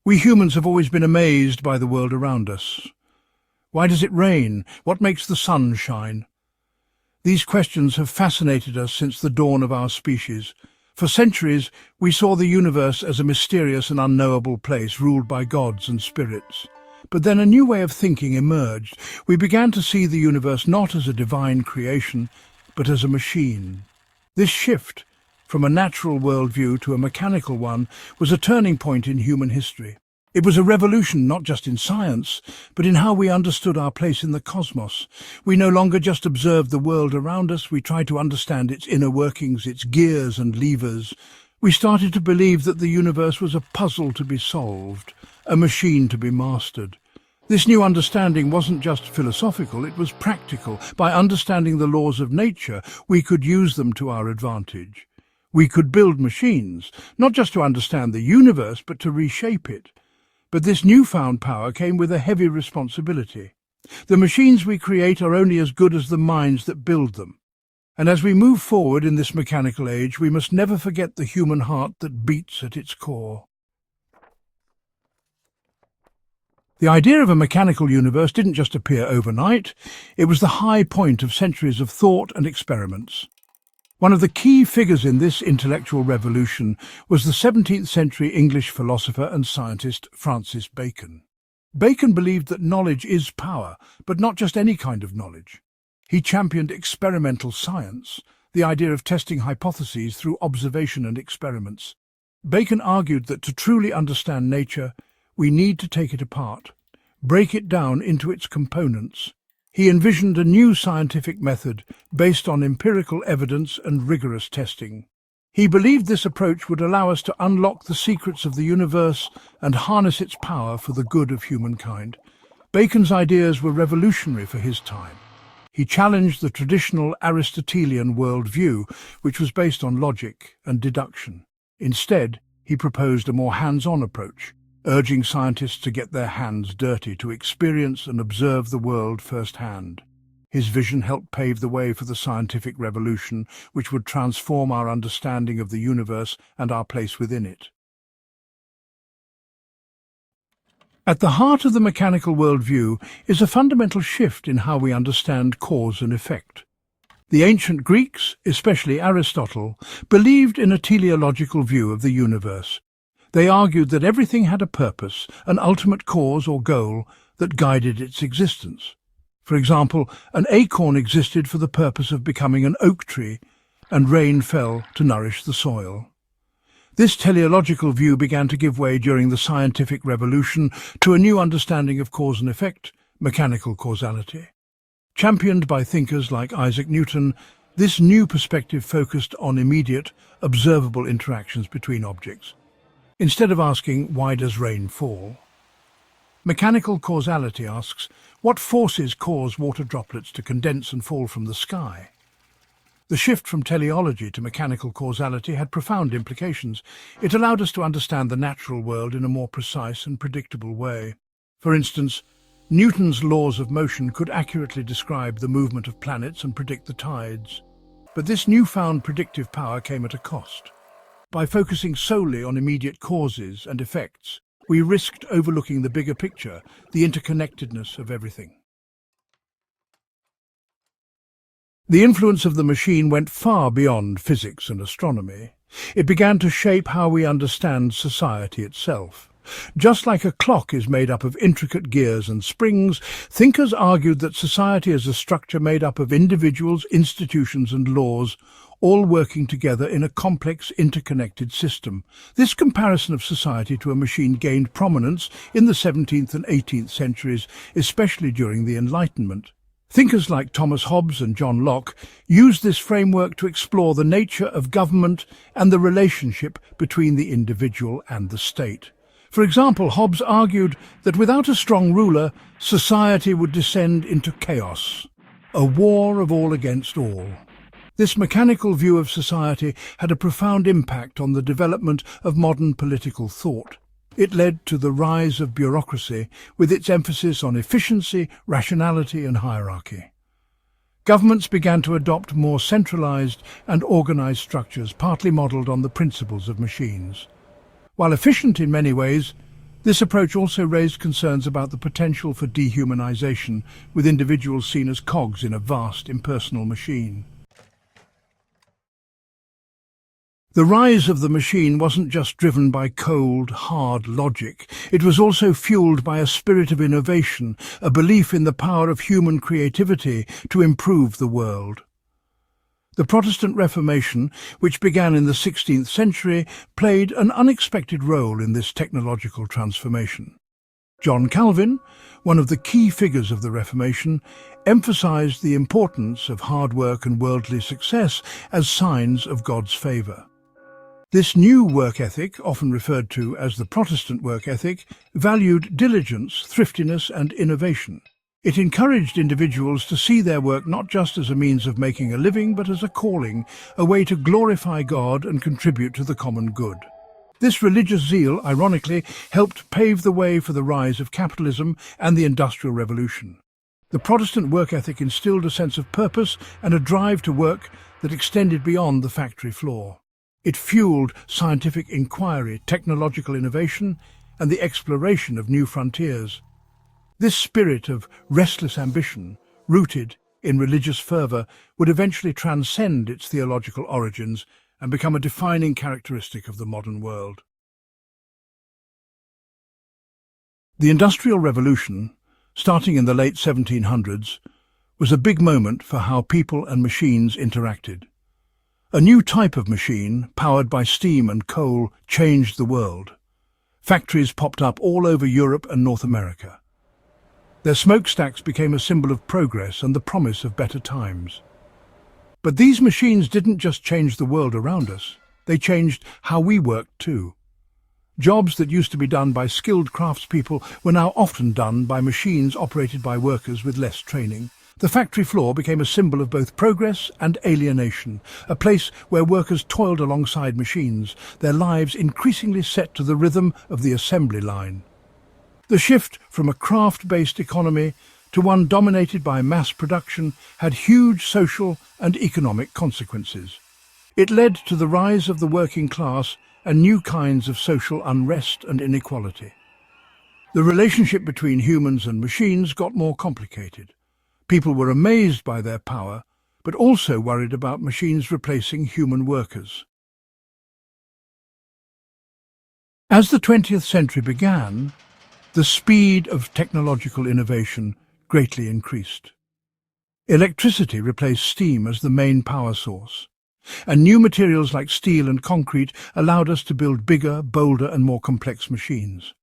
We humans have always been amazed by the world around us. Why does it rain? What makes the sun shine? These questions have fascinated us since the dawn of our species. For centuries, we saw the universe as a mysterious and unknowable place ruled by gods and spirits. But then a new way of thinking emerged. We began to see the universe not as a divine creation, but as a machine. This shift, from a natural worldview to a mechanical one, was a turning point in human history. It was a revolution not just in science, but in how we understood our place in the cosmos. We no longer just observed the world around us, we tried to understand its inner workings, its gears and levers. We started to believe that the universe was a puzzle to be solved, a machine to be mastered. This new understanding wasn't just philosophical, it was practical. By understanding the laws of nature, we could use them to our advantage. We could build machines, not just to understand the universe, but to reshape it. But this newfound power came with a heavy responsibility. The machines we create are only as good as the minds that build them. And as we move forward in this mechanical age, we must never forget the human heart that beats at its core. The idea of a mechanical universe didn't just appear overnight, it was the high point of centuries of thought and experiments. One of the key figures in this intellectual revolution was the 17th century English philosopher and scientist Francis Bacon. Bacon believed that knowledge is power, but not just any kind of knowledge. He championed experimental science, the idea of testing hypotheses through observation and experiments. Bacon argued that to truly understand nature, we need to take it apart, break it down into its components. He envisioned a new scientific method based on empirical evidence and rigorous testing. He believed this approach would allow us to unlock the secrets of the universe and harness its power for the good of humankind. Bacon's ideas were revolutionary for his time. He challenged the traditional Aristotelian worldview, which was based on logic and deduction. Instead, he proposed a more hands-on approach, urging scientists to get their hands dirty, to experience and observe the world firsthand. His vision helped pave the way for the scientific revolution, which would transform our understanding of the universe and our place within it. At the heart of the mechanical worldview is a fundamental shift in how we understand cause and effect. The ancient Greeks, especially Aristotle, believed in a teleological view of the universe. They argued that everything had a purpose, an ultimate cause or goal that guided its existence. For example, an acorn existed for the purpose of becoming an oak tree, and rain fell to nourish the soil. This teleological view began to give way during the scientific revolution to a new understanding of cause and effect, mechanical causality. Championed by thinkers like Isaac Newton, this new perspective focused on immediate, observable interactions between objects. Instead of asking, why does rain fall? Mechanical causality asks, what forces cause water droplets to condense and fall from the sky? The shift from teleology to mechanical causality had profound implications. It allowed us to understand the natural world in a more precise and predictable way. For instance, Newton's laws of motion could accurately describe the movement of planets and predict the tides. But this newfound predictive power came at a cost. By focusing solely on immediate causes and effects, we risked overlooking the bigger picture, the interconnectedness of everything. The influence of the machine went far beyond physics and astronomy. It began to shape how we understand society itself. Just like a clock is made up of intricate gears and springs, thinkers argued that society is a structure made up of individuals, institutions and laws, all working together in a complex, interconnected system. This comparison of society to a machine gained prominence in the 17th and 18th centuries, especially during the Enlightenment. Thinkers like Thomas Hobbes and John Locke used this framework to explore the nature of government and the relationship between the individual and the state. For example, Hobbes argued that without a strong ruler, society would descend into chaos, a war of all against all. This mechanical view of society had a profound impact on the development of modern political thought. It led to the rise of bureaucracy, with its emphasis on efficiency, rationality and hierarchy. Governments began to adopt more centralized and organized structures, partly modeled on the principles of machines. While efficient in many ways, This approach also raised concerns about the potential for dehumanization, with individuals seen as cogs in a vast, impersonal machine. The rise of the machine wasn't just driven by cold, hard logic. It was also fueled by a spirit of innovation, a belief in the power of human creativity to improve the world. The Protestant Reformation, which began in the 16th century, played an unexpected role in this technological transformation. John Calvin, one of the key figures of the Reformation, emphasized the importance of hard work and worldly success as signs of God's favor. This new work ethic, often referred to as the Protestant work ethic, valued diligence, thriftiness, and innovation. It encouraged individuals to see their work not just as a means of making a living, but as a calling, a way to glorify God and contribute to the common good. This religious zeal, ironically, helped pave the way for the rise of capitalism and the Industrial Revolution. The Protestant work ethic instilled a sense of purpose and a drive to work that extended beyond the factory floor. It fueled scientific inquiry, technological innovation, and the exploration of new frontiers. This spirit of restless ambition, rooted in religious fervor, would eventually transcend its theological origins and become a defining characteristic of the modern world. The Industrial Revolution, starting in the late 1700s, was a big moment for how people and machines interacted. A new type of machine, powered by steam and coal, changed the world. Factories popped up all over Europe and North America. Their smokestacks became a symbol of progress and the promise of better times. But these machines didn't just change the world around us, they changed how we worked too. Jobs that used to be done by skilled craftspeople were now often done by machines operated by workers with less training. The factory floor became a symbol of both progress and alienation, a place where workers toiled alongside machines, their lives increasingly set to the rhythm of the assembly line. The shift from a craft-based economy to one dominated by mass production had huge social and economic consequences. It led to the rise of the working class and new kinds of social unrest and inequality. The relationship between humans and machines got more complicated. People were amazed by their power, but also worried about machines replacing human workers. As the 20th century began, the speed of technological innovation greatly increased. Electricity replaced steam as the main power source, and new materials like steel and concrete allowed us to build bigger, bolder, and more complex machines.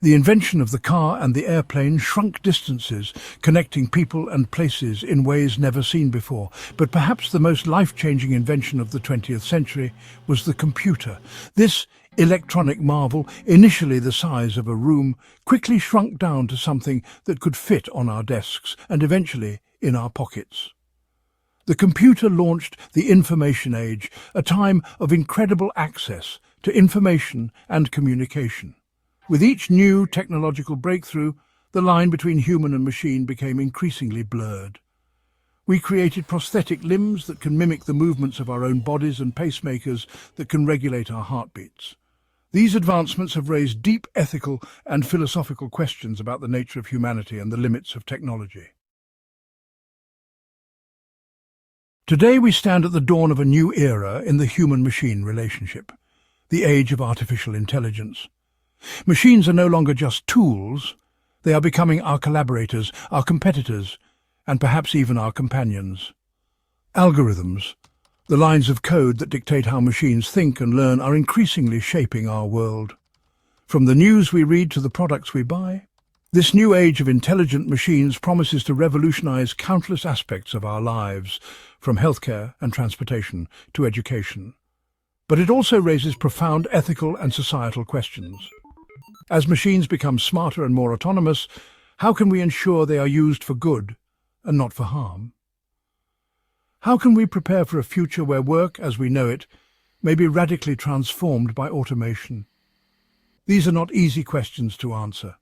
The invention of the car and the airplane shrunk distances, connecting people and places in ways never seen before. But perhaps the most life-changing invention of the 20th century was the computer. This electronic marvel, initially the size of a room, quickly shrunk down to something that could fit on our desks and eventually in our pockets. The computer launched the information age, a time of incredible access to information and communication. With each new technological breakthrough, the line between human and machine became increasingly blurred. We created prosthetic limbs that can mimic the movements of our own bodies and pacemakers that can regulate our heartbeats. These advancements have raised deep ethical and philosophical questions about the nature of humanity and the limits of technology. Today we stand at the dawn of a new era in the human-machine relationship, the age of artificial intelligence. Machines are no longer just tools, they are becoming our collaborators, our competitors, and perhaps even our companions. Algorithms, the lines of code that dictate how machines think and learn, are increasingly shaping our world. From the news we read to the products we buy, this new age of intelligent machines promises to revolutionize countless aspects of our lives, from healthcare and transportation to education. But it also raises profound ethical and societal questions. As machines become smarter and more autonomous, how can we ensure they are used for good and not for harm? How can we prepare for a future where work, as we know it, may be radically transformed by automation? These are not easy questions to answer.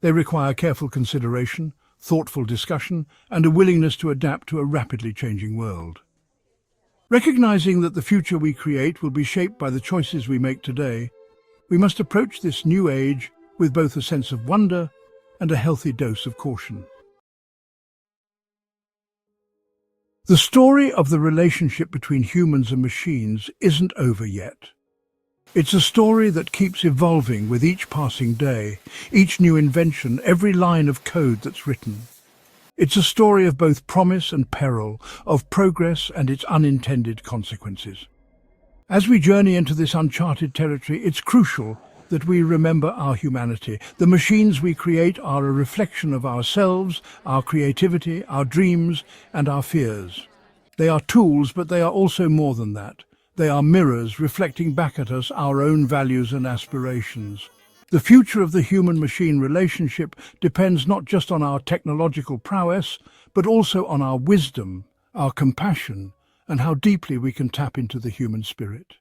They require careful consideration, thoughtful discussion, and a willingness to adapt to a rapidly changing world. Recognizing that the future we create will be shaped by the choices we make today, we must approach this new age with both a sense of wonder and a healthy dose of caution. The story of the relationship between humans and machines isn't over yet. It's a story that keeps evolving with each passing day, each new invention, every line of code that's written. It's a story of both promise and peril, of progress and its unintended consequences. As we journey into this uncharted territory, it's crucial that we remember our humanity. The machines we create are a reflection of ourselves, our creativity, our dreams, and our fears. They are tools, but they are also more than that. They are mirrors reflecting back at us our own values and aspirations. The future of the human-machine relationship depends not just on our technological prowess, but also on our wisdom, our compassion, and how deeply we can tap into the human spirit.